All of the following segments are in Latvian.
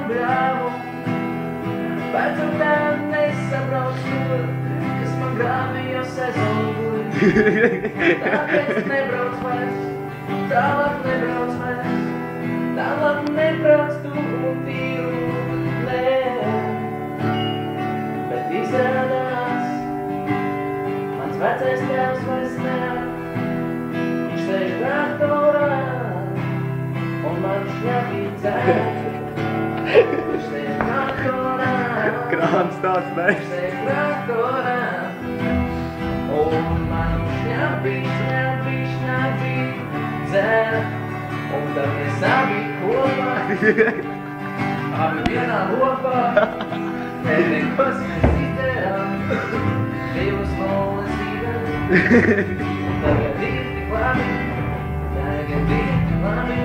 brāvu, bet tu tad nesabrauc tur, kas man grāvīja sezonu guļ. Tāpēc nebrauc vairs, tālāk nebrauc vairs, tālāk nebrauc tu un tīru, nē. Bet izrādās, mans vecais tēvs vairs nevar, viņš sēž traktorā, un man šņapīt dzēr. Viņš sēž traktorā, Krāns tāds, ne? viņš sēž traktorā, un man šņapīt dzēr. Un tad mēs abi kopā, abi vienā lopā, nekos mēs citējām, divas moles īdām. Un tagad ir tik labi, tagad ir tik labi,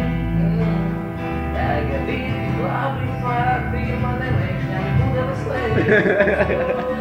tagad ir tik labi, pārāk bija man nevajag šņāpi pudeles slēgt.